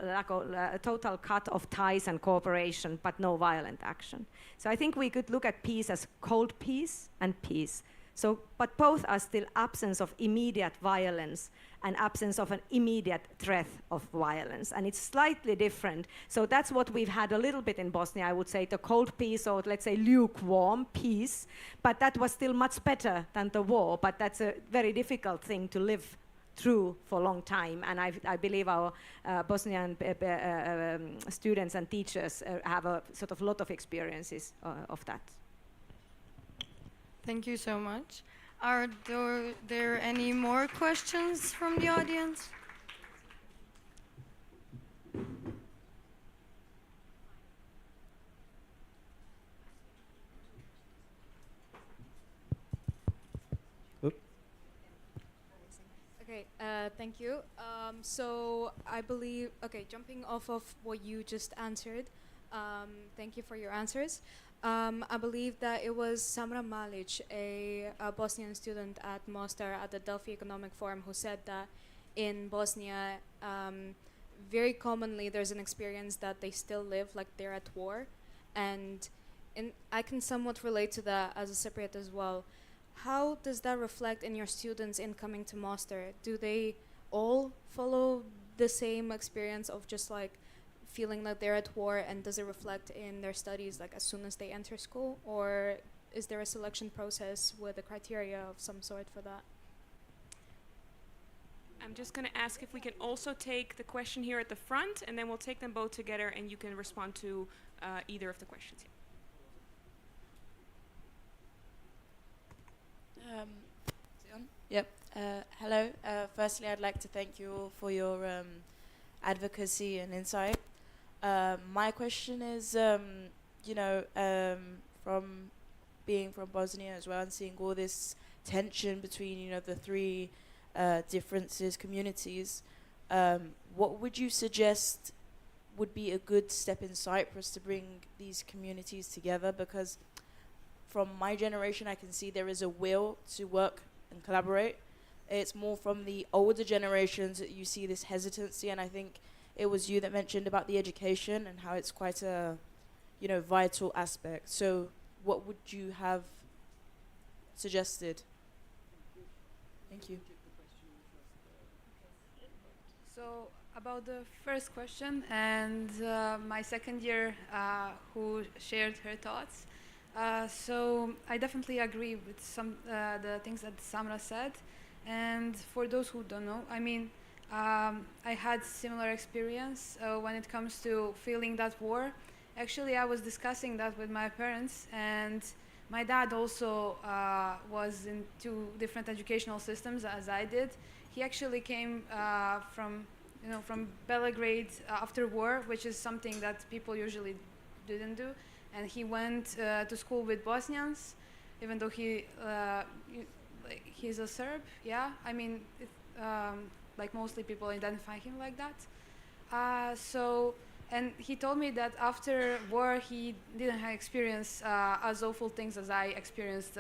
cut of ties and cooperation, but no violent action. So I think we could look at peace as cold peace and peace. So, but both are still absence of immediate violence and absence of an immediate threat of violence. And it's slightly different. So that's what we've had a little bit in Bosnia, I would say, the cold peace, or let's say lukewarm peace. But that was still much better than the war. But that's a very difficult thing to live through for a long time. And I believe our Bosnian students and teachers have a sort of lot of experiences of that. Thank you so much. Are there any more questions from the audience? Okay, thank you. So I believe, jumping off of what you just answered, thank you for your answers. I believe that it was Samra Malic, a Bosnian student at Mostar at the Delphi Economic Forum, who said that in Bosnia, very commonly there's an experience that they still live like they're at war. And I can somewhat relate to that as a Cypriot as well. How does that reflect in your students in coming to Mostar? Do they all follow the same experience of just like feeling that they're at war, and does it reflect in their studies like as soon as they enter school, or is there a selection process with a criteria of some sort for that? I'm just going to ask if we can also take the question here at the front, and then we'll take them both together and you can respond to either of the questions. Yep. Hello. Firstly, I'd like to thank you all for your advocacy and insight. My question is, from being from Bosnia as well and seeing all this tension between, the 3 differences, communities, what would you suggest would be a good step in Cyprus to bring these communities together? Because from my generation, I can see there is a will to work and collaborate. It's more from the older generations that you see this hesitancy, and I think it was you that mentioned about the education and how it's quite a, vital aspect. So what would you have suggested? Thank you. So about the first question and my second year who shared her thoughts. So I definitely agree with some the things that Samra said. And for those who don't know, I had similar experience when it comes to feeling that war. Actually, I was discussing that with my parents, and my dad also was in 2 different educational systems as I did. He actually came from Belgrade after war, which is something that people usually didn't do. And he went to school with Bosnians, even though he's a Serb. Yeah, like mostly people identify him like that. And he told me that after war he didn't have experience as awful things as I experienced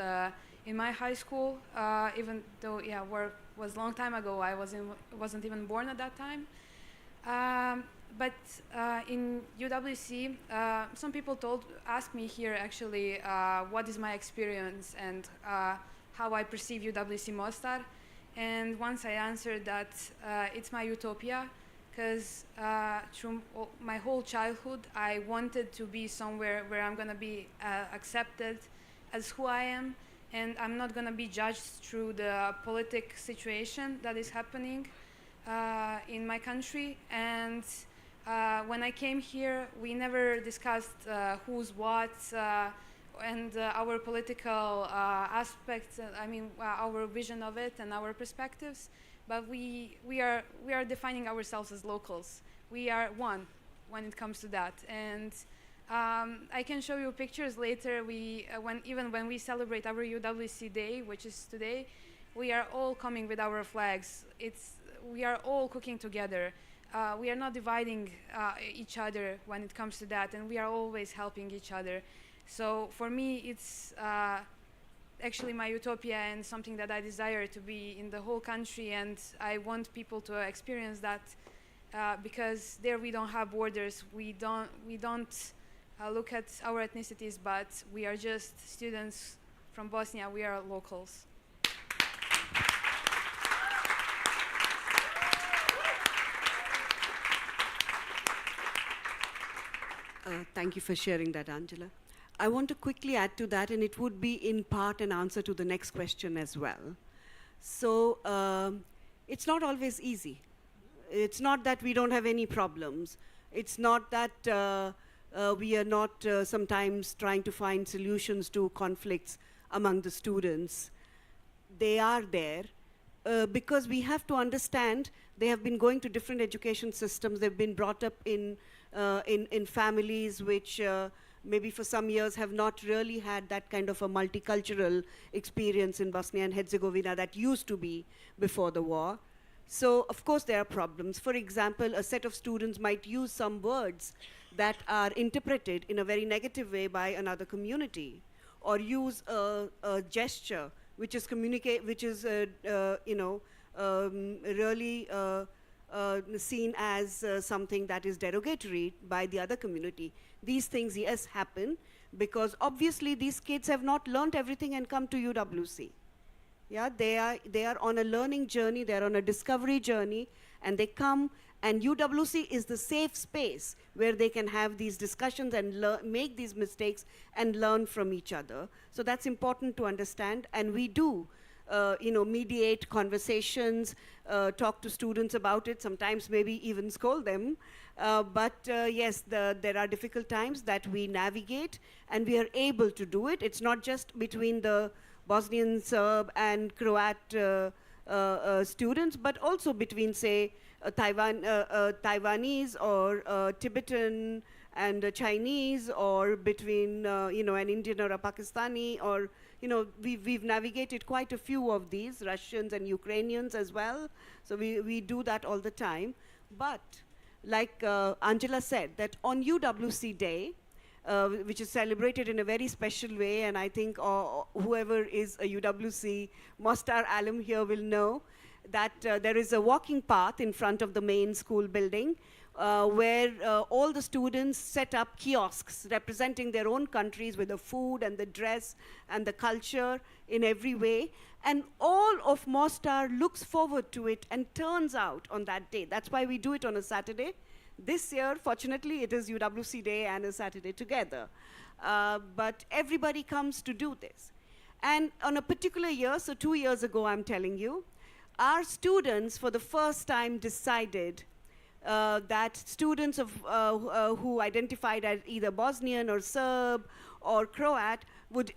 in my high school. Even though war was a long time ago, I wasn't even born at that time. But in UWC, some people asked me here actually what is my experience and how I perceive UWC Mostar. And once I answered that it's my utopia, because through my whole childhood, I wanted to be somewhere where I'm gonna be accepted as who I am, and I'm not gonna be judged through the politic situation that is happening in my country. And when I came here, we never discussed who's what and our political aspects. Our vision of it and our perspectives. But we are defining ourselves as locals. We are one when it comes to that. And I can show you pictures later. Even when we celebrate our UWC Day, which is today, we are all coming with our flags. We are all cooking together. We are not dividing each other when it comes to that, and we are always helping each other. So for me, it's actually my utopia and something that I desire to be in the whole country, and I want people to experience that because there we don't have borders. We don't look at our ethnicities, but we are just students from Bosnia. We are locals. Thank you for sharing that, Angela. I want to quickly add to that, and it would be in part an answer to the next question as well. So it's not always easy. It's not that we don't have any problems. It's not that we are not sometimes trying to find solutions to conflicts among the students. They are there because we have to understand they have been going to different education systems. They've been brought up in families which maybe for some years have not really had that kind of a multicultural experience in Bosnia and Herzegovina that used to be before the war. So of course there are problems. For example, a set of students might use some words that are interpreted in a very negative way by another community, or use a gesture which is really seen as something that is derogatory by the other community. These things, yes, happen because obviously these kids have not learned everything and come to UWC. Yeah, they are on a learning journey, they are on a discovery journey, and they come, and UWC is the safe space where they can have these discussions and make these mistakes and learn from each other. So that's important to understand, and we do mediate conversations, talk to students about it, sometimes maybe even scold them. But yes, there are difficult times that we navigate, and we are able to do it. It's not just between the Bosnian, Serb, and Croat students, but also between, say, Taiwanese or Tibetan and Chinese, or between an Indian or a Pakistani, or we've navigated quite a few of these, Russians and Ukrainians as well. So we do that all the time. But like Angela said, that on UWC Day, which is celebrated in a very special way, and I think whoever is a UWC Mostar alum here will know that there is a walking path in front of the main school building where all the students set up kiosks representing their own countries with the food and the dress and the culture in every way. And all of Mostar looks forward to it and turns out on that day. That's why we do it on a Saturday. This year, fortunately, it is UWC Day and a Saturday together. But everybody comes to do this. And on a particular year, so 2 years ago, I'm telling you, our students for the first time decided that students who identified as either Bosnian or Serb or Croat,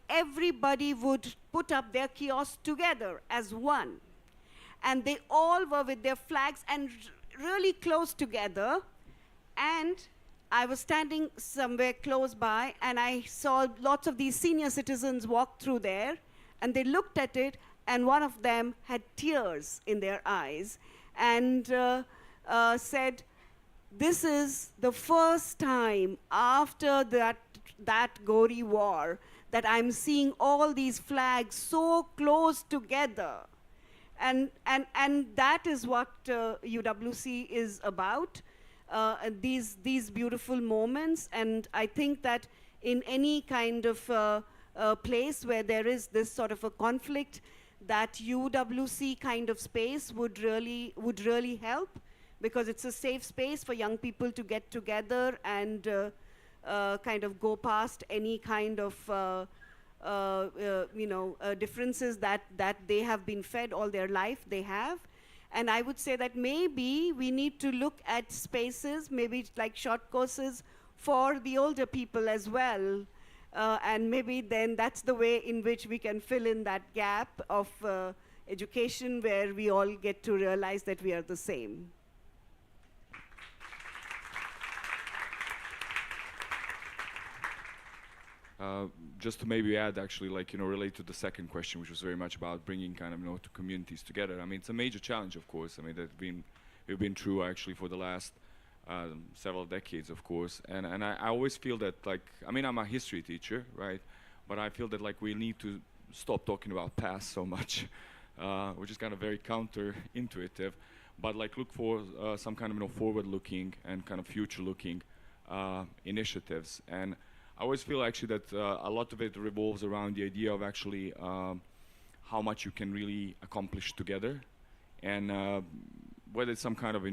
everybody would put up their kiosks together as one. And they all were with their flags and really close together. And I was standing somewhere close by, and I saw lots of these senior citizens walk through there, and they looked at it, and one of them had tears in their eyes and said, "This is the first time after that gory war that I'm seeing all these flags so close together." And that is what UWC is about. These beautiful moments, and I think that in any kind of place where there is this sort of a conflict, that UWC kind of space would really help, because it's a safe space for young people to get together and kind of go past any kind of differences that they have been fed all their life, they have. And I would say that maybe we need to look at spaces, maybe like short courses for the older people as well. And maybe then that's the way in which we can fill in that gap of education where we all get to realize that we are the same. Just to maybe add, actually, relate to the second question, which was very much about bringing kind of, two communities together. I mean, it's a major challenge, of course. I mean, we've been through actually for the last several decades, of course. And I always feel that, I'm a history teacher, right? But I feel that, we need to stop talking about past so much, which is kind of very counterintuitive. But, look for some kind of, forward-looking and kind of future-looking initiatives. And I always feel actually that a lot of it revolves around the idea of actually how much you can really accomplish together, and whether it's some kind of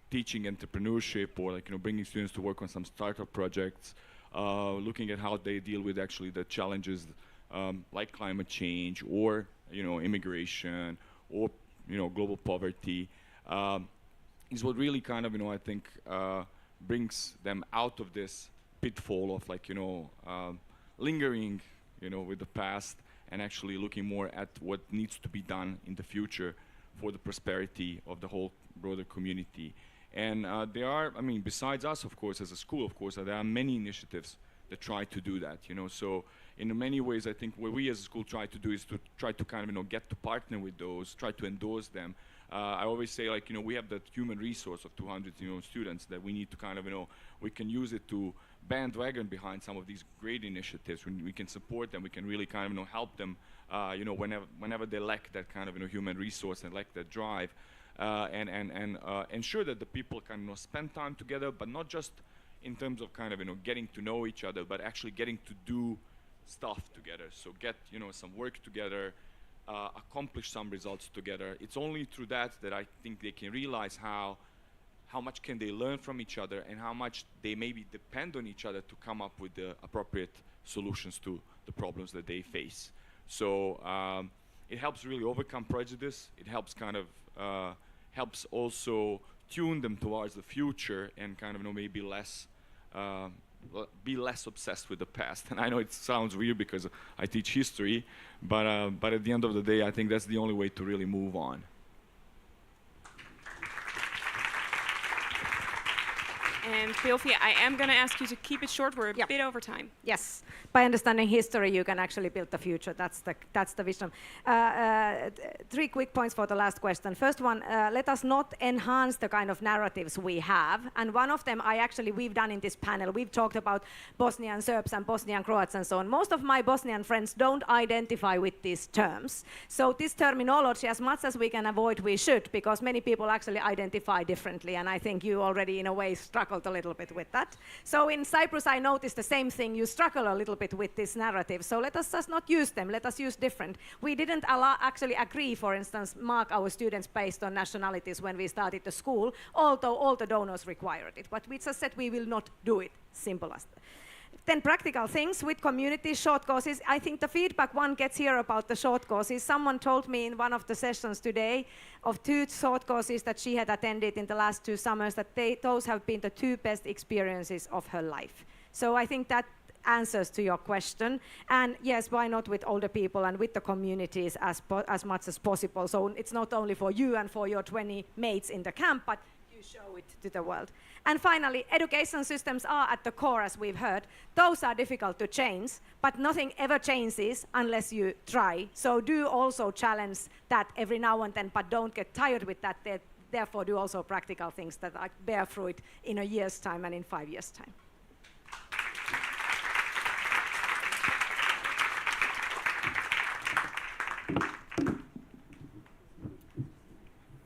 teaching entrepreneurship or bringing students to work on some startup projects, looking at how they deal with actually the challenges like climate change or immigration or global poverty, is what really kind of I think brings them out of this pitfall of lingering with the past and actually looking more at what needs to be done in the future for the prosperity of the whole broader community. And there are, besides us, of course, as a school, of course, there are many initiatives that try to do that, So in many ways, I think what we as a school try to do is to try to kind of, get to partner with those, try to endorse them. I always say, we have that human resource of 200, students that we need to kind of, we can use it to bandwagon behind some of these great initiatives. When we can support them, we can really kind of, help them, whenever they lack that kind of, human resource and lack that drive, and ensure that the people can, spend time together, but not just in terms of kind of, getting to know each other, but actually getting to do stuff together. So get, some work together, accomplish some results together. It's only through that I think they can realize how much can they learn from each other and how much they maybe depend on each other to come up with the appropriate solutions to the problems that they face. So it helps really overcome prejudice. It helps kind of helps also tune them towards the future and kind of maybe be less obsessed with the past. And I know it sounds weird because I teach history, but at the end of the day, I think that's the only way to really move on. And Pilvi, I am going to ask you to keep it short. We're a bit over time. Yes. By understanding history, you can actually build the future. That's the vision. 3 quick points for the last question. First one, let us not enhance the kind of narratives we have. And one of them we've done in this panel. We've talked about Bosnian Serbs and Bosnian Croats and so on. Most of my Bosnian friends don't identify with these terms. So this terminology, as much as we can avoid, we should, because many people actually identify differently. And I think you already, in a way, struggled a little bit with that. So in Cyprus, I noticed the same thing. You struggle a little bit with this narrative. So let us just not use them. Let us use different. We didn't actually agree, for instance, mark our students based on nationalities when we started the school, although all the donors required it. But we just said we will not do it. Simple as that. Then practical things with communities, short courses. I think the feedback one gets here about the short courses. Someone told me in one of the sessions today of 2 short courses that she had attended in the last 2 summers that those have been the 2 best experiences of her life. So I think that answers to your question. And yes, why not with older people and with the communities as much as possible. So it's not only for you and for your 20 mates in the camp, but you show it to the world. And finally, education systems are at the core, as we've heard. Those are difficult to change, but nothing ever changes unless you try. So do also challenge that every now and then, but don't get tired with that. Therefore, do also practical things that bear fruit in a year's time and in 5 years' time.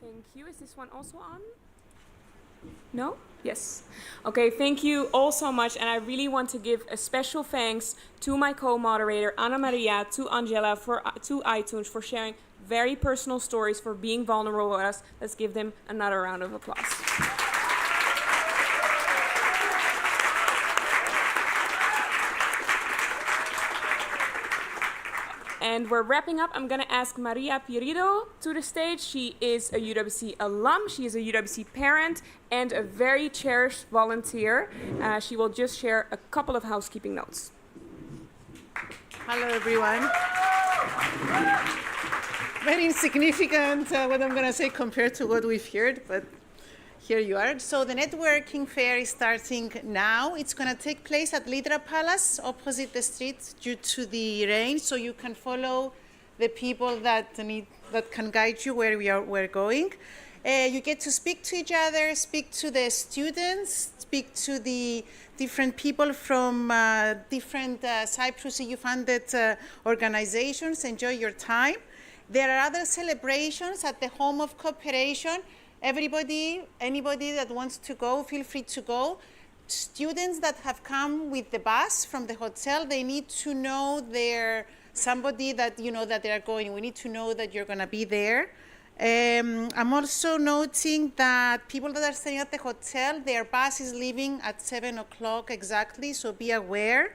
Thank you. Is this one also on? No? Yes. Okay, thank you all so much. And I really want to give a special thanks to my co-moderator, Anna Maria, to Angela, to iTunes for sharing very personal stories, for being vulnerable with us. Let's give them another round of applause. And we're wrapping up. I'm going to ask Maria Pirido to the stage. She is a UWC alum. She is a UWC parent and a very cherished volunteer. She will just share a couple of housekeeping notes. Hello, everyone. Very insignificant what I'm going to say compared to what we've heard, but here you are. So the networking fair is starting now. It's going to take place at Lidra Palace, opposite the street, due to the rain. So you can follow the people that can guide you where we're going. You get to speak to each other, speak to the students, speak to the different people from different Cyprus EU-funded organizations. Enjoy your time. There are other celebrations at the Home of Cooperation. Anybody that wants to go, feel free to go. Students that have come with the bus from the hotel, they need to know somebody that that they are going. We need to know that you're going to be there. I'm also noting that people that are staying at the hotel, their bus is leaving at 7 o'clock exactly, so be aware.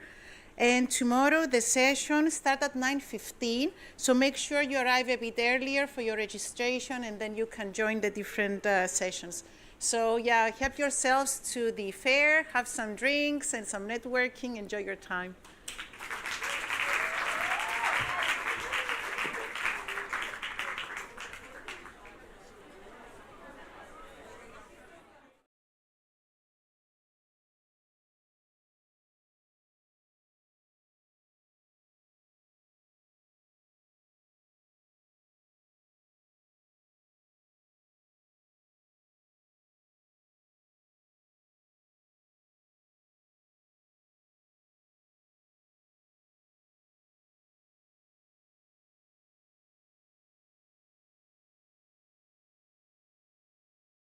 And tomorrow the session starts at 9:15, so make sure you arrive a bit earlier for your registration, and then you can join the different sessions. So yeah, help yourselves to the fair, have some drinks and some networking, enjoy your time.